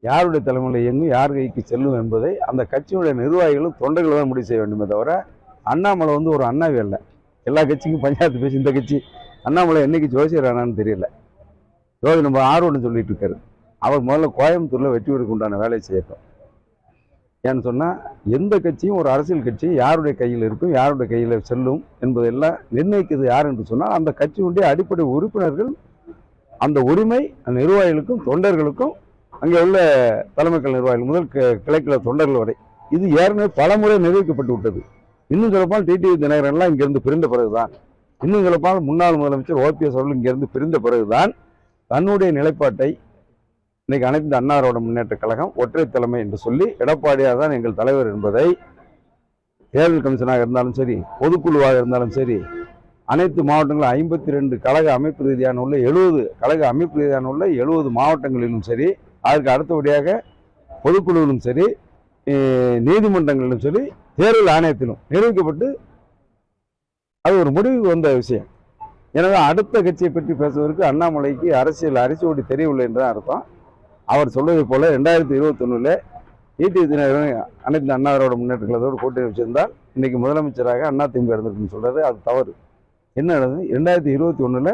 யாருடைய தலைமையில் இயங்கும், யார் கைக்கு செல்லும் என்பதை அந்த கட்சியுடைய நிர்வாகிகளும் தொண்டர்கள் தான் முடிவு செய்ய வேண்டுமே தவிர, அண்ணாமலை ஒரு அண்ணாவே இல்லை. எல்லா கட்சிக்கும் பஞ்சாயத்து பேசி இந்த கட்சி அண்ணாமலை என்னைக்கு ஜோசியரானான்னு தெரியல. ஜோதி நம்ம ஆர்வம்னு சொல்லிட்டு இருக்காரு. அவர் முதல்ல கோயம்புத்தூர்ல வெற்றி பெறக்கு உண்டான வேலையை செய்யட்டும். ஏன்னு சொன்னால் எந்த கட்சியும் ஒரு அரசியல் கட்சி யாருடைய கையில் இருக்கும், யாருடைய கையில் செல்லும் என்பதெல்லாம் நிர்ணயிக்கிறது யார் என்று சொன்னால் அந்த கட்சியுடைய அடிப்படை உறுப்பினர்கள். அந்த உரிமை நிர்வாகிகளுக்கும் தொண்டர்களுக்கும், அங்கே உள்ள தலைமைக்கல் நிர்வாகிகள் முதல் கிளைக்கல தொண்டர்கள் வரை இது ஏற்கனவே பலமுறை நிரூபிக்கப்பட்டு விட்டது. இன்னும் சொல்லப்பால் டிடிவி தினகரன்லாம் இங்கிருந்து பிரிந்த பிறகுதான், இன்னும் சொல்லப்பால் முன்னாள் முதலமைச்சர் ஓபிஎஸ் அவர்கள் இங்கிருந்து பிரிந்த பிறகுதான் தன்னுடைய நிலைப்பாட்டை இன்னைக்கு அனைத்து அண்ணா திராவிட முன்னேற்ற கழகம் ஒற்றை தலைமை என்று சொல்லி எடப்பாடியார் தான் எங்கள் தலைவர் என்பதை தேர்தல் கமிஷனாக இருந்தாலும் சரி, பொதுக்குழுவாக இருந்தாலும் சரி, அனைத்து மாவட்டங்களும் 52 கழக அமைப்பு ரீதியான உள்ள 70 கழக அமைப்பு ரீதியான உள்ள 70 மாவட்டங்களிலும் சரி, அதற்கு அடுத்தபடியாக பொதுக்குழுவிலும் சரி, நீதிமன்றங்களிலும் சரி, தேர்தல் ஆணையத்திலும் நிரூபிக்கப்பட்டு அது ஒரு முடிவுக்கு வந்த விஷயம். எனவே அடுத்த கட்சியை பற்றி பேசுவதற்கு அண்ணாமலைக்கு அரசியல் அரிசியோடி தெரியவில்லை என்றுதான் அர்த்தம். அவர் சொல்வதை போல 2021 டிடிவி தினகரன் அனைத்து அண்ணா திராவிட முன்னேற்ற கழகத்தோடு கூட்டணி வச்சிருந்தால் இன்னைக்கு முதலமைச்சராக அதிமுக இருந்திருக்குன்னு சொல்றது அது தவறு. என்ன நடந்தது? 2021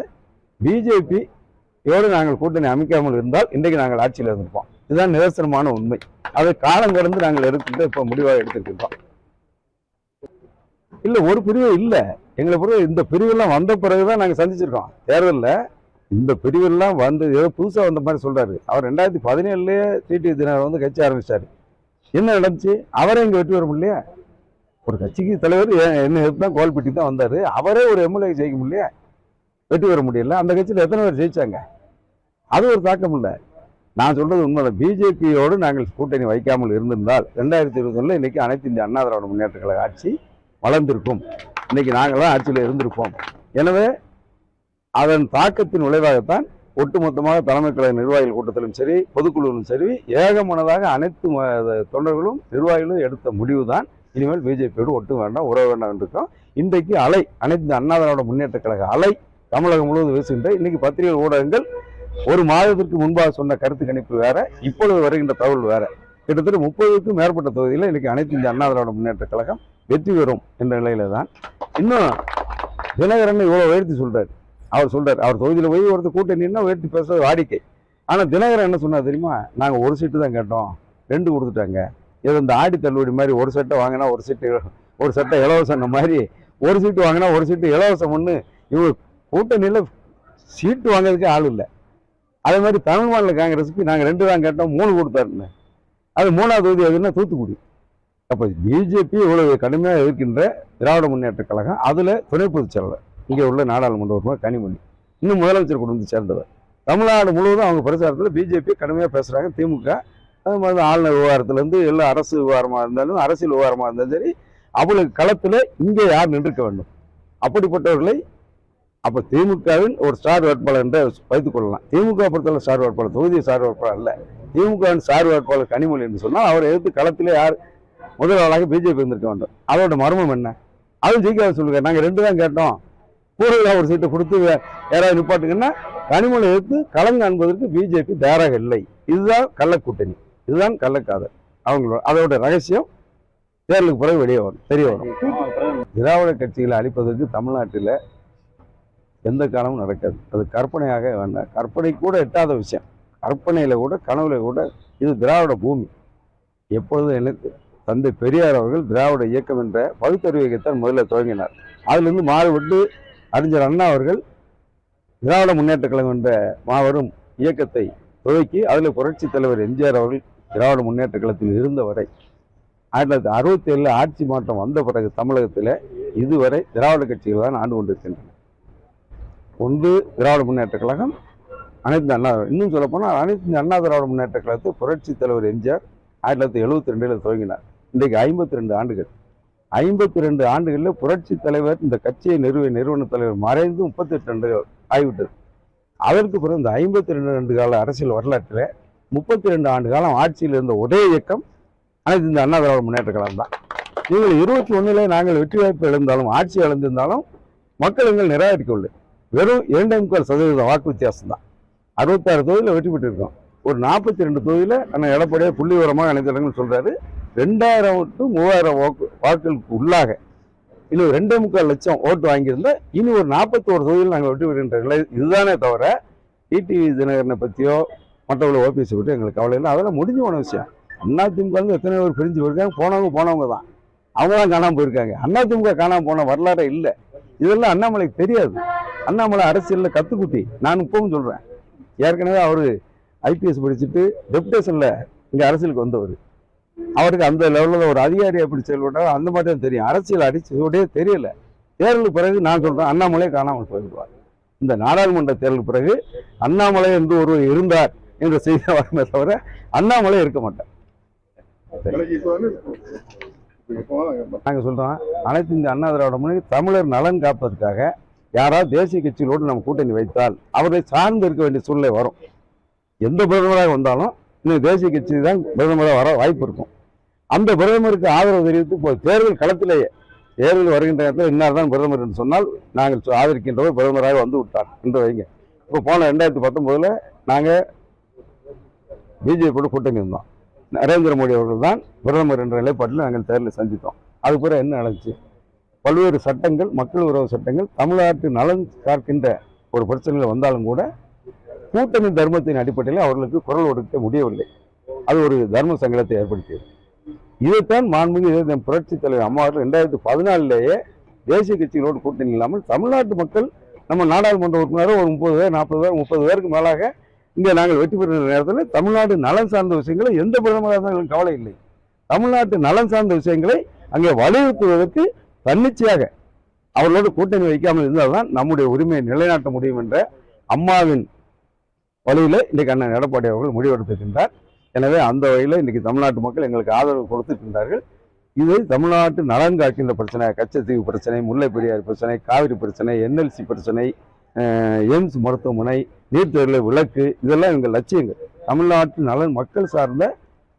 பிஜேபியோடு நாங்கள் கூட்டணி அமைக்காமல் இருந்தால் இன்றைக்கு நாங்கள் ஆட்சியில் இருந்திருப்போம். இதுதான் நிதர்சனமான உண்மை. அதை காலம் கடந்து நாங்கள் எடுத்துட்டு இப்போ முடிவாக எடுத்துருக்கின்றோம். இல்லை, ஒரு பிரிவு இல்லை. எங்களை பொறுத்த இந்த பிரிவெல்லாம் வந்த பிறகுதான் நாங்கள் சந்திச்சிருக்கோம். தேர்தலில் இந்த பிரிவெல்லாம் வந்து ஏதோ புதுசாக வந்த மாதிரி சொல்றாரு. அவர் 2017 டிடிவி தினகரன் கட்சி ஆரம்பிச்சாரு. என்ன நடந்துச்சு? அவரே இங்கே வெற்றி வர முடியலையா? ஒரு கட்சிக்கு தலைவர் என்ன எதிர்த்து தான் கோல்பட்டி தான் வந்தார். அவரே ஒரு எம்எல்ஏ ஜெயிக்க முடியலையா? வெற்றி வர முடியல. அந்த கட்சியில் எத்தனை பேர் ஜெயிச்சாங்க? அது ஒரு தாக்கம் இல்லை. நான் சொல்றது உண்மைதான். பிஜேபியோடு நாங்கள் கூட்டணி வைக்காமல் இருந்திருந்தால் 2021 இன்னைக்கு அனைத்து இந்திய அண்ணா திராவிட முன்னேற்ற கழக ஆட்சி வளர்ந்திருக்கும். இன்னைக்கு நாங்களாம் ஆட்சியில் இருந்திருப்போம். எனவே அதன் தாக்கத்தின் விளைவாகத்தான் ஒட்டுமொத்தமாக தலைமை கழக நிர்வாகிகள் கூட்டத்திலும் சரி, பொதுக்குழுவிலும் சரி, ஏகமனதாக அனைத்து தொண்டர்களும் நிர்வாகிகளும் எடுத்த முடிவு தான் இனிமேல் பிஜேபியோடு ஒட்டு வேண்டாம், உறவு வேண்டாம் என்றிருக்கோம். இன்றைக்கு அலை அனைத்து அண்ணா திராவிட முன்னேற்ற கழக அலை தமிழகம் முழுவதும் வீசுகின்ற இன்னைக்கு பத்திரிகை ஊடகங்கள் ஒரு மாதத்திற்கு முன்பாக சொன்ன கருத்து கணிப்பு வேற, இப்பொழுது வருகின்ற தகவல் வேற. கிட்டத்தட்ட 30க்கும் மேற்பட்ட தொகுதியில் இன்னைக்கு அனைத்து இந்திய அண்ணா திராவிட முன்னேற்ற கழகம் வெற்றி பெறும் என்ற நிலையில தான். இன்னும் தினகரன் இவ்வளவு உயர்த்தி சொல்றாரு. அவர் சொல்றாரு, அவர் தொகுதியில் போய் ஒருத்தர் கூட்டணின்னா உயர்த்தி பேசுறது வாடிக்கை. ஆனால் தினகரன் என்ன சொன்னா தெரியுமா? நாங்கள் ஒரு சீட்டு தான் கேட்டோம், 2 கொடுத்துட்டாங்க. இது இந்த ஆடி தள்ளுபடி மாதிரி ஒரு சட்டை வாங்கினா ஒரு சட்டை இலவசம் மாதிரி, ஒரு சீட்டு வாங்கினா ஒரு சீட்டு இலவசம் ஒன்று. இவங்க கூட்டணியில் சீட்டு வாங்கிறதுக்கே ஆள் இல்லை. அதே மாதிரி தமிழ் மாநில காங்கிரஸுக்கு நாங்கள் 2 தான் கேட்டோம், 3 கொடுத்தாருன்னு. அது 3ஆவது தொகுதி எதுன்னா தூத்துக்குடி. அப்போ பிஜேபி இவ்வளவு கடுமையாக எதிர்க்கின்ற திராவிட முன்னேற்ற கழகம், அதில் துணை பொதுச் செயலாளர் இங்கே உள்ள நாடாளுமன்ற உறுப்பினர் கனிமொழி, இன்னும் முதலமைச்சர் குடும்பத்தை சேர்ந்தவர். தமிழ்நாடு முழுவதும் அவங்க பிரச்சாரத்தில் பிஜேபி கடுமையாக பேசுகிறாங்க. திமுக அது மாதிரி ஆளுநர் விவகாரத்திலேருந்து எல்லா அரசு விவகாரமாக இருந்தாலும் அரசியல் விவகாரமாக இருந்தாலும் சரி, அவங்களுக்கு களத்தில் இங்கே யார் நின்றுக்க வேண்டும் அப்படிப்பட்டவர்களை அப்போ திமுகவின் ஒரு ஸ்டார் வேட்பாளர் என்று வைத்துக் கொள்ளலாம். திமுக பொறுத்தவரை ஸ்டார் வேட்பாளர், தொகுதி ஸ்டார் வேட்பாளர் அல்ல, திமுகவின் ஸ்டார் வேட்பாளர் கனிமொழி என்று சொன்னால் அவரை எதிர்த்து களத்திலே யார் முதல்வராக பிஜேபி இருந்திருக்க வேண்டும். அதோட மர்மம் என்ன? அதுவும் ஜெயிக்காத சொல்லுங்க. நாங்கள் 2 தான் கேட்டோம், கூடுதலாக ஒரு சீட்டை கொடுத்து யாராவது நிப்பாட்டுங்கன்னா கனிமொழி எடுத்து களம் காண்பதற்கு பிஜேபி தயாராக இல்லை. இதுதான் கள்ளக்கூட்டணி, இதுதான் கள்ளக்காதல். அவங்களோட அதோட ரகசியம் தேர்தலுக்கு பிறகு வெளியே வரும், தெரிய வரும். திராவிட கட்சிகளை அழிப்பதற்கு தமிழ்நாட்டில் எந்த காலமும் நடக்காது. அது கற்பனையாக வேண்டாம், கற்பனை கூட எட்டாத விஷயம். கற்பனையில் கூட கனவுல கூட இது திராவிட பூமி. எப்பொழுது எனக்கு தந்தை பெரியார் அவர்கள் திராவிட இயக்கம் என்ற பகுத்தறிவு இயக்கத்தான் முதல்ல துவங்கினார். அதிலிருந்து மாறுபட்டு அறிஞர் அண்ணா அவர்கள் திராவிட முன்னேற்ற கழகம் என்ற மாபெரும் இயக்கத்தை துவக்கி அதில் புரட்சி தலைவர் எம்ஜிஆர் அவர்கள் திராவிட முன்னேற்ற கழகத்தில் இருந்தவரை 1967 ஆட்சி மாற்றம் வந்த பிறகு தமிழகத்தில் இதுவரை திராவிட கட்சிகள் தான் ஆண்டு கொண்டிருக்கின்றன. ஒன்று திராவிட முன்னேற்ற கழகம், அனைத்து அண்ணா. இன்னும் சொல்லப்போனால் அனைத்து அண்ணா திராவிட முன்னேற்ற கழகத்தை புரட்சி தலைவர் எம்ஜிஆர் 1972 துவங்கினார். இன்றைக்கு 52 ஆண்டுகள். 52 ஆண்டுகளில் புரட்சி தலைவர் இந்த கட்சியை நிறுவன தலைவர் மறைந்து 38 ஆண்டுகள் ஆகிவிட்டது. அதற்கு பிறகு இந்த 52 ஆண்டு கால அரசியல் வரலாற்றில் 32 ஆண்டு காலம் ஆட்சியில் இருந்த ஒரே இயக்கம் அனைத்து இந்த அண்ணா திராவிட முன்னேற்ற கழகம் தான். நீங்கள் 21 நாங்கள் வெற்றி வாய்ப்பு இழந்தாலும் ஆட்சி இழந்திருந்தாலும் மக்கள் எங்கள் நிராகரிக்கவில்லை. வெறும் 2.25% வாக்கு வித்தியாசம் தான். 66 தொகுதியில் வெற்றி பெற்றிருக்கோம். ஒரு 42 தொகுதியில் அண்ணன் எடப்பாடியார் புள்ளி விவரமாக அனைத்து இடங்களும் சொல்றாரு. 2000 to 3000 வாக்குகளுக்கு உள்ளாக இன்னும் 2.25 லட்சம் ஓட்டு வாங்கியிருந்தா இனி ஒரு 41 தொகுதியில் நாங்கள் வெற்றி பெறுகின்ற நிலை இதுதானே தவிர டிடிவி தினகரனை பற்றியோ மற்றவங்களை ஓபிஎஸ் பற்றி எங்களுக்கு கவலை இல்லை. அதெல்லாம் முடிஞ்சு போன விஷயம். அதிமுக வந்து எத்தனை பேர் பிரிஞ்சு போயிருக்காங்க, போனவங்க தான், அவங்க தான் காணாமல் போயிருக்காங்க. அதிமுக காணாமல் போன வரலாறே இல்லை. இதெல்லாம் அண்ணாமலைக்கு தெரியாது. அண்ணாமலை அரசியலில் கத்துக்குட்டி. நான் இப்பவும் சொல்கிறேன், ஏற்கனவே அவர் ஐபிஎஸ் படிச்சுட்டு டெபுடேஷனில் இங்கே அரசியலுக்கு வந்தவர். அவருக்கு அந்த லெவலில் ஒரு அதிகாரி எப்படி செயல்பட்டாரோ அந்த மாதிரி தான் தெரியும். அரசியல் அடிச்சோடே தெரியல. தேர்தலுக்கு பிறகு நான் சொல்கிறேன், அண்ணாமலை காணாமல் போய்விடுவார். இந்த நாடாளுமன்ற தேர்தலுக்கு பிறகு அண்ணாமலை என்று ஒருவர் இருந்தார் என்ற செய்தி வரமே தவிர அண்ணாமலை இருக்க மாட்டார். நாங்கள் சொல்கிறோம், அனைத்து இந்த அண்ணா திராவிட முன்னணி தமிழர் நலன் காப்பதற்காக யாராவது தேசிய கட்சிகளோடு நம்ம கூட்டணி வைத்தால் அவரை சார்ந்து இருக்க வேண்டிய சூழ்நிலை வரும். எந்த பிரதமராக வந்தாலும் இன்னும் தேசிய கட்சி தான் பிரதமராக வர வாய்ப்பு இருக்கும். அந்த பிரதமருக்கு ஆதரவு தெரிவித்து இப்போ தேர்தல் களத்திலேயே தேர்தல் வருகின்ற நேரத்தில் இன்னார் தான் பிரதமர் என்று சொன்னால் நாங்கள் ஆதரிக்கின்றவர் பிரதமராக வந்து விட்டார் என்று வைங்க. இப்போ போன 2019 நாங்கள் பிஜேபியோட கூட்டணி இருந்தோம். நரேந்திர மோடி அவர்கள் தான் பிரதமர் என்ற நிலைப்பாட்டில் நாங்கள் தேர்தலை சந்தித்தோம். அது பிறகு என்ன நடந்துச்சு? பல்வேறு சட்டங்கள், மக்கள் உறவு சட்டங்கள், தமிழ்நாட்டு நலன் காக்கின்ற ஒரு பிரச்சனைகள் வந்தாலும் கூட கூட்டணி தர்மத்தின் அடிப்படையில் அவர்களுக்கு குரல் கொடுக்க முடியவில்லை. அது ஒரு தர்ம சங்கடத்தை ஏற்படுத்தியது. இதைத்தான் மாண்புமிகு புரட்சி தலைவர் அம்மா அவர்கள் 2014 தேசிய கட்சிகளோடு கூட்டணி இல்லாமல் தமிழ்நாட்டு மக்கள் நம்ம நாடாளுமன்ற உறுப்பினரும் ஒரு 30 பேர் 40 பேர் 30 பேருக்கு மேலாக இங்கே நாங்கள் வெற்றி பெறுகிற நேரத்தில் தமிழ்நாடு நலன் சார்ந்த விஷயங்களை எந்த பிரதமராக இருந்தாலும் கவலை இல்லை. தமிழ்நாட்டு நலன் சார்ந்த விஷயங்களை அங்கே வலியுறுத்துவதற்கு தன்னிச்சையாக அவர்களோடு கூட்டணி வைக்காமல் இருந்தால்தான் நம்முடைய உரிமையை நிலைநாட்ட முடியும் என்ற அம்மாவின் வழியில் இன்றைக்கு அண்ணன் எடப்பாடி அவர்கள் முடிவெடுத்திருக்கின்றார். எனவே அந்த வகையில் இன்றைக்கி தமிழ்நாட்டு மக்கள் எங்களுக்கு ஆதரவு கொடுத்திருக்கின்றார்கள். இது தமிழ்நாட்டு நலன் காக்கின்ற பிரச்சனை, கச்சத்தீவு பிரச்சனை, முல்லை பெரியாறு பிரச்சனை, காவிரி பிரச்சனை, என்எல்சி பிரச்சனை, எய்ம்ஸ் மருத்துவமனை, நீர்த்தேர்தலை விலக்கு, இதெல்லாம் எங்கள் லட்சியங்கள். தமிழ்நாட்டு நலன் மக்கள் சார்ந்த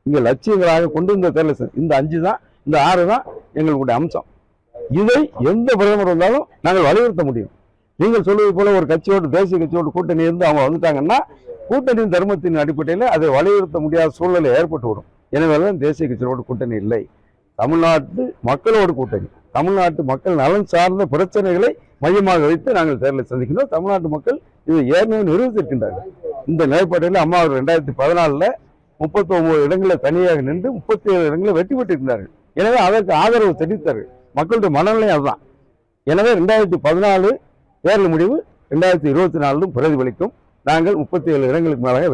இங்கே லட்சியங்களாக கொண்டு இந்த தேர்தல் இந்த 5 தான், இந்த 6 தான் எங்களுடைய அம்சம். இதை எந்த பிரதமர் வந்தாலும் நாங்கள் வலியுறுத்த முடியும். நீங்கள் சொல்வது போல ஒரு கட்சியோடு தேசிய கட்சியோடு கூட்டணி இருந்து அவங்க வந்துட்டாங்கன்னா கூட்டணியின் தர்மத்தின் அடிப்படையில் அதை வலியுறுத்த முடியாத சூழ்நிலை ஏற்பட்டுவிடும். எனவே தான் தேசிய கட்சியோடு கூட்டணி இல்லை, தமிழ்நாட்டு மக்களோடு கூட்டணி. தமிழ்நாட்டு மக்கள் நலன் சார்ந்த பிரச்சனைகளை மையமாக வைத்து நாங்கள் தேர்தலை சந்திக்கின்றோம். தமிழ்நாட்டு மக்கள் இதை ஏற்கனவே நிரூபித்திருக்கின்றார்கள். இந்த நிலைப்பாட்டில் அம்மா அவர் 2014 39 இடங்களில் தனியாக நின்று 37 இடங்களில் வெற்றி பெற்றிருக்கிறார்கள். எனவே அதற்கு ஆதரவு தெரிவித்தார்கள். மக்களுடைய மனநிலை அதுதான். எனவே 2014 தேர்தல் முடிவு 2024 பிரதிபலிக்கும். நாங்கள் 37 இடங்களுக்கு மேலாக